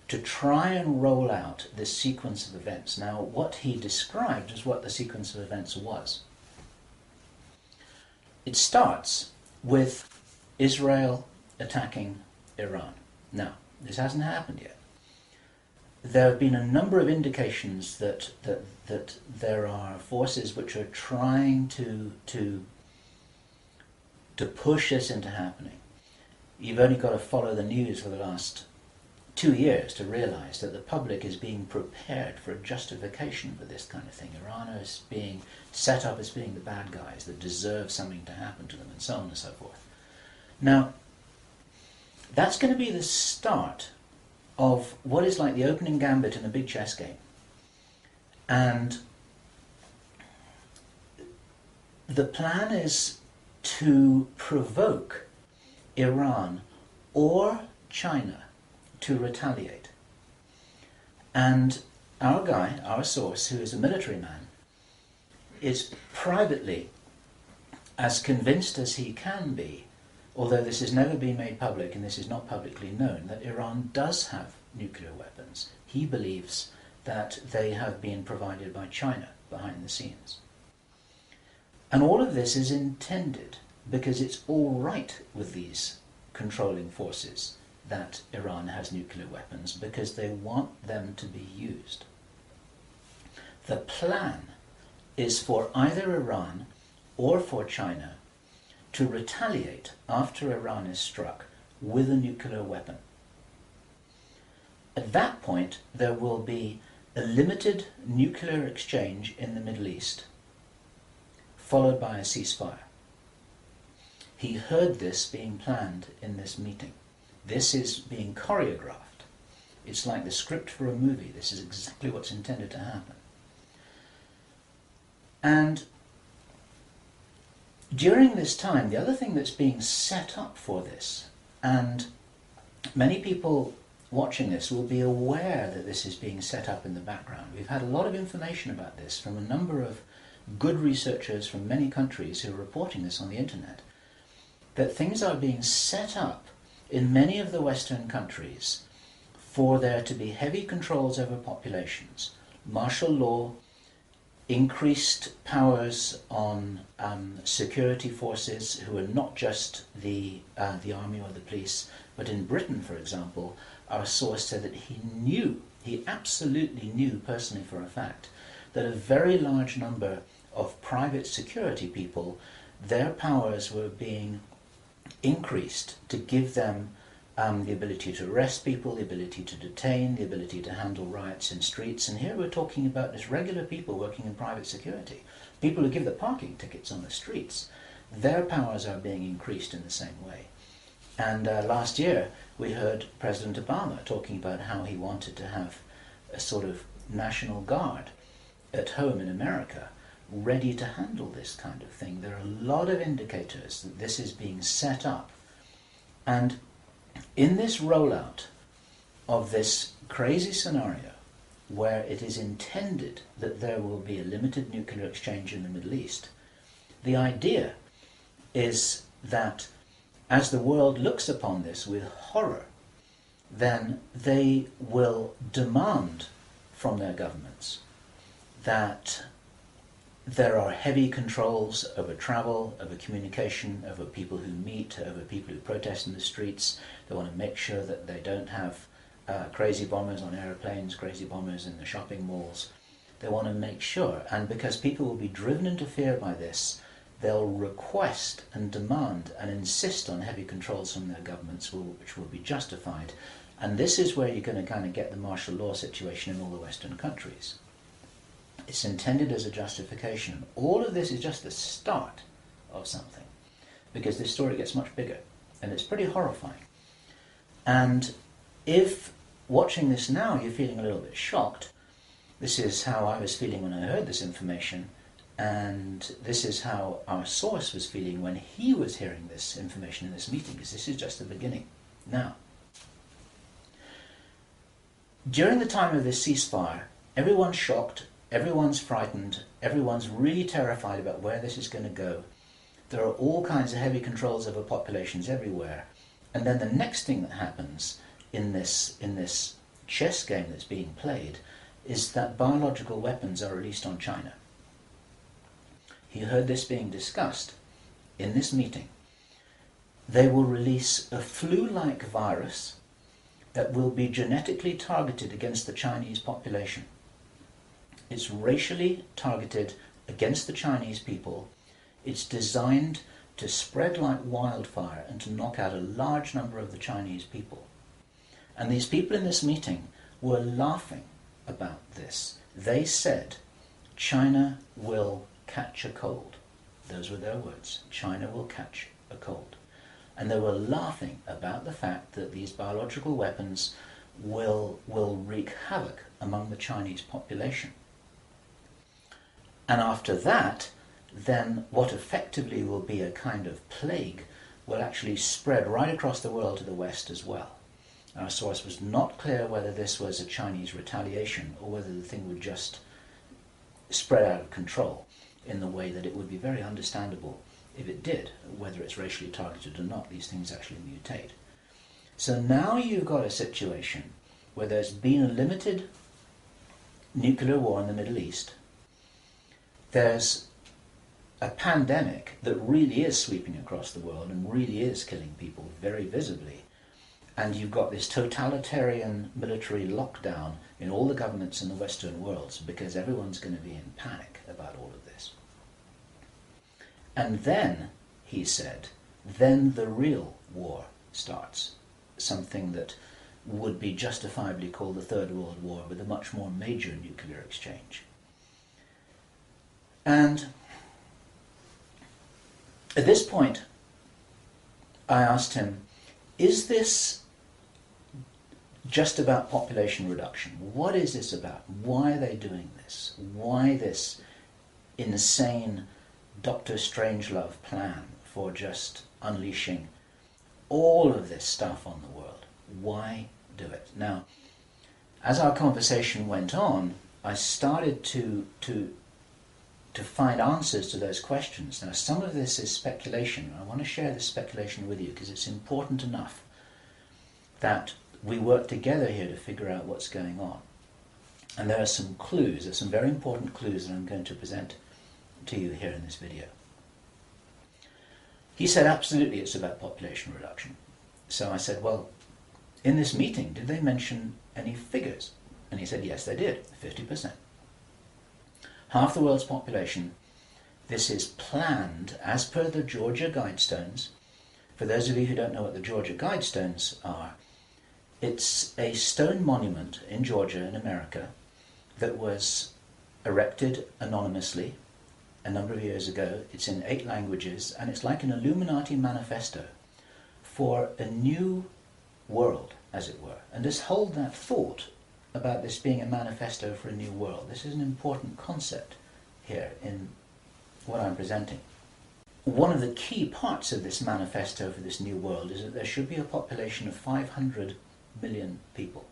to try and roll out this sequence of events. Now, what he described is what the sequence of events was. It starts with Israel attacking Iran. Now, this hasn't happened yet. There have been a number of indications that there are forces which are trying to push this into happening. You've only got to follow the news for the last 2 years to realize that the public is being prepared for a justification for this kind of thing. Iran is being set up as being the bad guys that deserve something to happen to them, and so on and so forth. Now, that's going to be the start of what is like the opening gambit in a big chess game. And the plan is to provoke Iran or China to retaliate. And our guy, our source, who is a military man, is privately as convinced as he can be, although this has never been made public and this is not publicly known, that Iran does have nuclear weapons. He believes that they have been provided by China behind the scenes. And all of this is intended because it's all right with these controlling forces that Iran has nuclear weapons, because they want them to be used. The plan is for either Iran or for China to retaliate after Iran is struck with a nuclear weapon. At that point, there will be a limited nuclear exchange in the Middle East, followed by a ceasefire. He heard this being planned in this meeting. This is being choreographed. It's like the script for a movie. This is exactly what's intended to happen. And during this time, the other thing that's being set up for this, and many people watching this will be aware that this is being set up in the background. We've had a lot of information about this from a number of good researchers from many countries who are reporting this on the internet, that things are being set up in many of the Western countries for there to be heavy controls over populations, martial law, increased powers on security forces who are not just the army or the police, but in Britain, for example, our source said that he absolutely knew personally for a fact, that a very large number of private security people, their powers were being increased to give them the ability to arrest people, the ability to detain, the ability to handle riots in streets. And here we're talking about just regular people working in private security, people who give the parking tickets on the streets. Their powers are being increased in the same way. And last year we heard President Obama talking about how he wanted to have a sort of national guard at home in America ready to handle this kind of thing. There are a lot of indicators that this is being set up. And in this rollout of this crazy scenario, where it is intended that there will be a limited nuclear exchange in the Middle East, the idea is that as the world looks upon this with horror, then they will demand from their governments that there are heavy controls over travel, over communication, over people who meet, over people who protest in the streets. They want to make sure that they don't have crazy bombers on airplanes, crazy bombers in the shopping malls. They want to make sure, and because people will be driven into fear by this, they'll request and demand and insist on heavy controls from their governments, which will be justified. And this is where you're going to kind of get the martial law situation in all the Western countries. It's intended as a justification. All of this is just the start of something, because this story gets much bigger, and it's pretty horrifying. And if watching this now you're feeling a little bit shocked, this is how I was feeling when I heard this information, and this is how our source was feeling when he was hearing this information in this meeting, because this is just the beginning. Now, during the time of this ceasefire, everyone's shocked, everyone's frightened, everyone's really terrified about where this is going to go. There are all kinds of heavy controls over populations everywhere. And then the next thing that happens in this chess game that's being played is that biological weapons are released on China. He heard this being discussed in this meeting. They will release a flu-like virus that will be genetically targeted against the Chinese population. It's racially targeted against the Chinese people. It's designed to spread like wildfire and to knock out a large number of the Chinese people. And these people in this meeting were laughing about this. They said, China will catch a cold. Those were their words. China will catch a cold. And they were laughing about the fact that these biological weapons will wreak havoc among the Chinese population. And after that, then what effectively will be a kind of plague will actually spread right across the world to the West as well. Our source was not clear whether this was a Chinese retaliation or whether the thing would just spread out of control in the way that it would be very understandable if it did, whether it's racially targeted or not. These things actually mutate. So now you've got a situation where there's been a limited nuclear war in the Middle East. There's a pandemic that really is sweeping across the world and really is killing people very visibly. And you've got this totalitarian military lockdown in all the governments in the Western world because everyone's going to be in panic about all of this. And then, he said, then the real war starts. Something that would be justifiably called the Third World War, with a much more major nuclear exchange. And at this point, I asked him, is this just about population reduction? What is this about? Why are they doing this? Why this insane Dr. Strangelove plan for just unleashing all of this stuff on the world? Why do it? Now, as our conversation went on, I started to find answers to those questions. Now, some of this is speculation. I want to share this speculation with you because it's important enough that we work together here to figure out what's going on. And there are some clues, there's some very important clues that I'm going to present to you here in this video. He said, absolutely, it's about population reduction. So I said, well, in this meeting, did they mention any figures? And he said, yes, they did, 50%. Half the world's population. This is planned as per the Georgia Guidestones. For those of you who don't know what the Georgia Guidestones are, it's a stone monument in Georgia in America that was erected anonymously a number of years ago. It's in 8 languages, and it's like an Illuminati manifesto for a new world, as it were. And just hold that thought about this being a manifesto for a new world. This is an important concept here in what I'm presenting. One of the key parts of this manifesto for this new world is that there should be a population of 500 million people.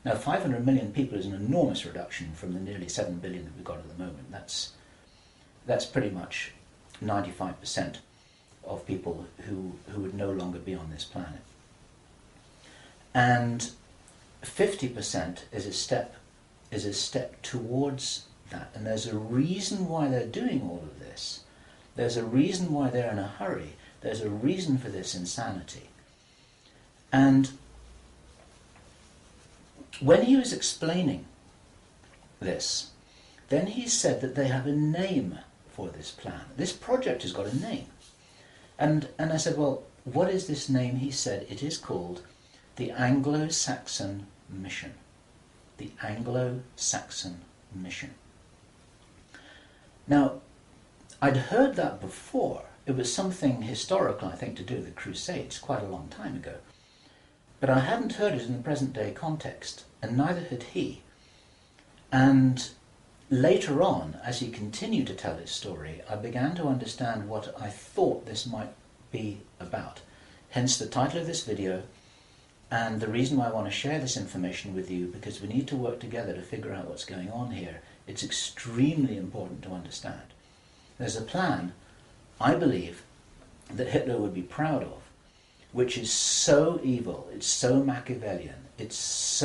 Now, 500 million people is an enormous reduction from the nearly 7 billion that we've got at the moment. That's pretty much 95% of people who would no longer be on this planet. And 50% is a step towards that. And there's a reason why they're doing all of this. There's a reason why they're in a hurry. There's a reason for this insanity. And when he was explaining this, then he said that they have a name for this plan. This project has got a name. And I said, well, what is this name? He said, it is called the Anglo-Saxon Mission. The Anglo-Saxon Mission. Now, I'd heard that before. It was something historical, I think, to do with the Crusades quite a long time ago. But I hadn't heard it in the present-day context, and neither had he. And later on, as he continued to tell his story, I began to understand what I thought this might be about. Hence the title of this video, and the reason why I want to share this information with you, because we need to work together to figure out what's going on here. It's extremely important to understand. There's a plan, I believe, that Hitler would be proud of, which is so evil, it's so Machiavellian, it's so